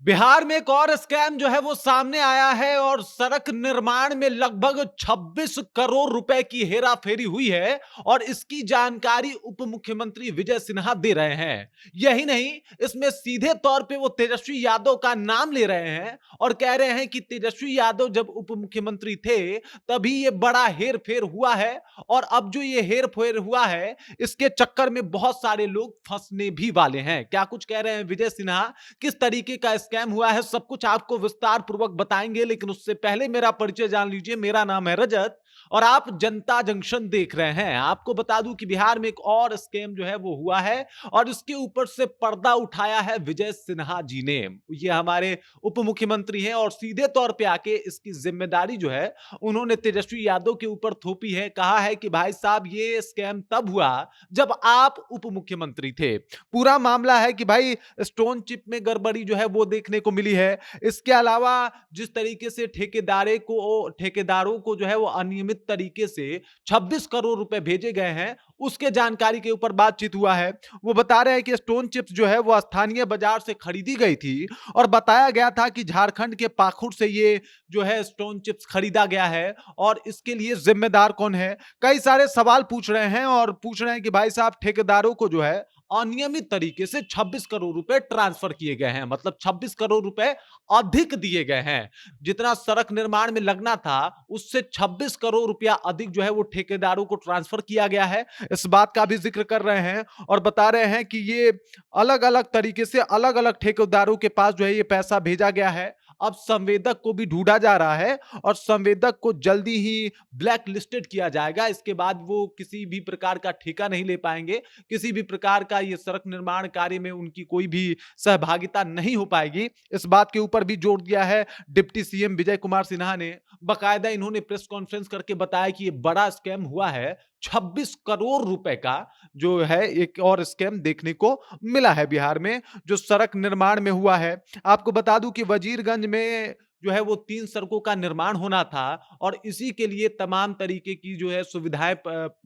बिहार में एक और स्कैम जो है वो सामने आया है और सड़क निर्माण में लगभग 26 करोड़ रुपए की हेराफेरी हुई है और इसकी जानकारी उप मुख्यमंत्री विजय सिन्हा दे रहे हैं। यही नहीं, इसमें सीधे तौर पे वो तेजस्वी यादव का नाम ले रहे हैं और कह रहे हैं कि तेजस्वी यादव जब उप मुख्यमंत्री थे तभी ये बड़ा हेर फेर हुआ है और अब जो ये हेर फेर हुआ है इसके चक्कर में बहुत सारे लोग फंसने भी वाले हैं। क्या कुछ कह रहे हैं विजय सिन्हा, किस तरीके का स्कैम हुआ है, सब कुछ आपको विस्तार पूर्वक बताएंगे। लेकिन उससे पहले मेरा परिचय जान लीजिए। मेरा नाम है रजत और आप जनता जंक्शन देख रहे हैं। आपको बता दूं कि बिहार में एक और स्कैम जो है वो हुआ है और इसके ऊपर से पर्दा उठाया है विजय सिन्हा जी ने। ये हमारे उप मुख्यमंत्री हैं और सीधे तौर पे आके इसकी जिम्मेदारी जो है उन्होंने तेजस्वी यादव के ऊपर थोपी है। कहा है कि भाई साहब ये स्कैम तब हुआ जब आप उप मुख्यमंत्री थे। पूरा मामला है कि भाई स्टोन चिप में गड़बड़ी जो है वो देखने को मिली है। इसके अलावा जिस तरीके से ठेकेदारों को जो है वो अनियमित तरीके से 26 करोड़ रुपए भेजे गए हैं, उसके जानकारी के ऊपर बातचीत हुआ है। वो बता रहे हैं कि स्टोन चिप्स जो है वो स्थानीय बाजार से खरीदी गई थी और बताया गया था कि झारखंड के पाखुड़ से ये जो है स्टोन चिप्स खरीदा गया है और इसके लिए जिम्मेदार कौन है। कई सारे सवाल पूछ रहे हैं और पूछ रहे हैं कि भाई साहब ठेकेदारों को जो है अनियमित तरीके से 26 करोड़ रुपए ट्रांसफर किए गए हैं, मतलब 26 करोड़ रुपए अधिक दिए गए हैं। जितना सड़क निर्माण में लगना था उससे 26 करोड़ रुपया अधिक जो है वो ठेकेदारों को ट्रांसफर किया गया है। इस बात का भी जिक्र कर रहे हैं और बता रहे हैं कि ये अलग अलग तरीके से अलग अलग ठेकेदारों के पास जो है ये पैसा भेजा गया है। अब संवेदक को भी ढूंढा जा रहा है और संवेदक को जल्दी ही ब्लैक लिस्टेड किया जाएगा। इसके बाद वो किसी भी प्रकार का ठेका नहीं ले पाएंगे, किसी भी प्रकार का ये सड़क निर्माण कार्य में उनकी कोई भी सहभागिता नहीं हो पाएगी। इस बात के ऊपर भी जोर दिया है डिप्टी सीएम विजय कुमार सिन्हा ने। बकायदा इन्होंने प्रेस कॉन्फ्रेंस करके बताया कि ये बड़ा स्कैम हुआ है। 26 करोड़ रुपए का जो है एक और स्कैम देखने को मिला है बिहार में, जो सड़क निर्माण में हुआ है। आपको बता दूं कि वजीरगंज में जो है वो 3 सड़कों का निर्माण होना था और इसी के लिए तमाम तरीके की जो है सुविधाएं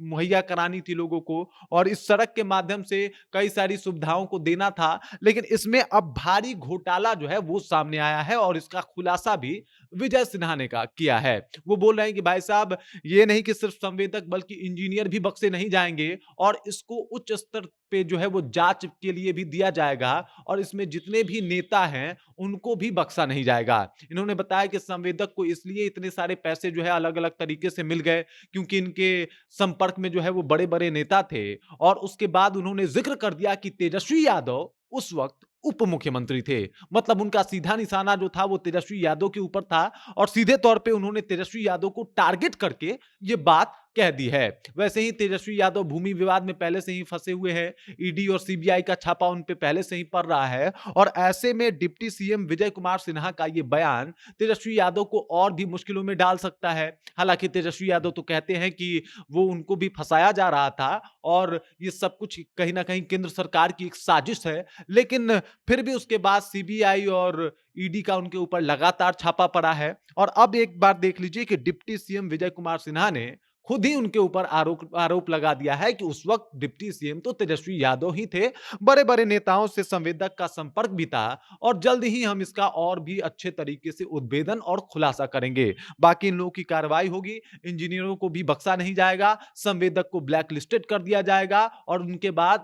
मुहैया करानी थी लोगों को और इस सड़क के माध्यम से कई सारी सुविधाओं को देना था। लेकिन इसमें अब भारी घोटाला जो है वो सामने आया है और इसका खुलासा भी विजय सिन्हा ने किया है। वो बोल रहे हैं कि भाई साहब ये नहीं कि सिर्फ संवेदक बल्कि इंजीनियर भी बख्शे नहीं जाएंगे और इसको उच्च स्तर पे जो है वो जांच के लिए भी दिया जाएगा और इसमें जितने भी नेता हैं उनको भी बख्शा नहीं जाएगा। इन्होंने बताया कि संवेदक को इसलिए इतने सारे पैसे जो है अलग-अलग तरीके से मिल गए क्योंकि इनके संपर्क में जो है वो बड़े-बड़े नेता थे और उसके बाद उन्होंने जिक्र कर दिया कि तेजस्वी यादव उस वक्त उप मुख्यमंत्री थे। मतलब उनका सीधा निशाना जो था वो तेजस्वी यादव के ऊपर था और सीधे तौर पे उन्होंने तेजस्वी यादव को टारगेट करके ये बात कह दी है। वैसे ही तेजस्वी यादव भूमि विवाद में पहले से ही फंसे हुए हैं। ईडी और सीबीआई का छापा उन पे पहले से ही पड़ रहा है और ऐसे में डिप्टी सीएम विजय कुमार सिन्हा का ये बयान तेजस्वी यादव को और भी मुश्किलों में डाल सकता है। हालांकि तेजस्वी यादव तो कहते हैं कि वो उनको भी फंसाया जा रहा था और ये सब कुछ कहीं ना कहीं केंद्र सरकार की एक साजिश है। लेकिन फिर भी उसके बाद सीबीआई और ईडी का उनके ऊपर लगातार छापा पड़ा है और अब एक बार देख लीजिए कि डिप्टी सीएम विजय कुमार सिन्हा ने खुद ही उनके ऊपर आरोप लगा दिया है कि उस वक्त डिप्टी सीएम तो तेजस्वी यादव ही थे। बड़े बड़े नेताओं से संवेदक का संपर्क भी था और जल्द ही हम इसका और भी अच्छे तरीके से उद्भेदन और खुलासा करेंगे। बाकी इन लोगों की कार्रवाई होगी, इंजीनियरों को भी बख्शा नहीं जाएगा, संवेदक को ब्लैक लिस्टेड कर दिया जाएगा और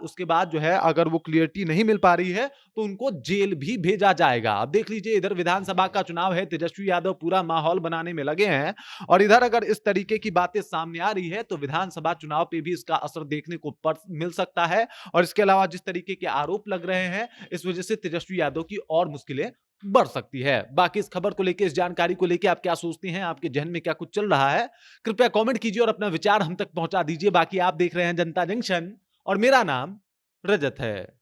उसके बाद जो है अगर वो क्लियरिटी नहीं मिल पा रही है तो उनको जेल भी भेजा जाएगा। अब देख लीजिए, इधर विधानसभा का चुनाव है, तेजस्वी यादव पूरा माहौल बनाने में लगे हैं और इधर अगर इस तरीके की बातें सामने आ रही है तो विधानसभा चुनाव पे भी इसका असर देखने को मिल सकता है। और इसके अलावा जिस तरीके के आरोप लग रहे हैं इस वजह से तेजस्वी यादव की और मुश्किलें बढ़ सकती है। बाकी इस खबर को लेके, इस जानकारी को लेके आप क्या सोचते हैं, आपके जहन में क्या कुछ चल रहा है, कृपया कमेंट कीजिए और अपना विचार हम तक पहुंचा दीजिए। बाकी आप देख रहे हैं जनता जंक्शन और मेरा नाम रजत है।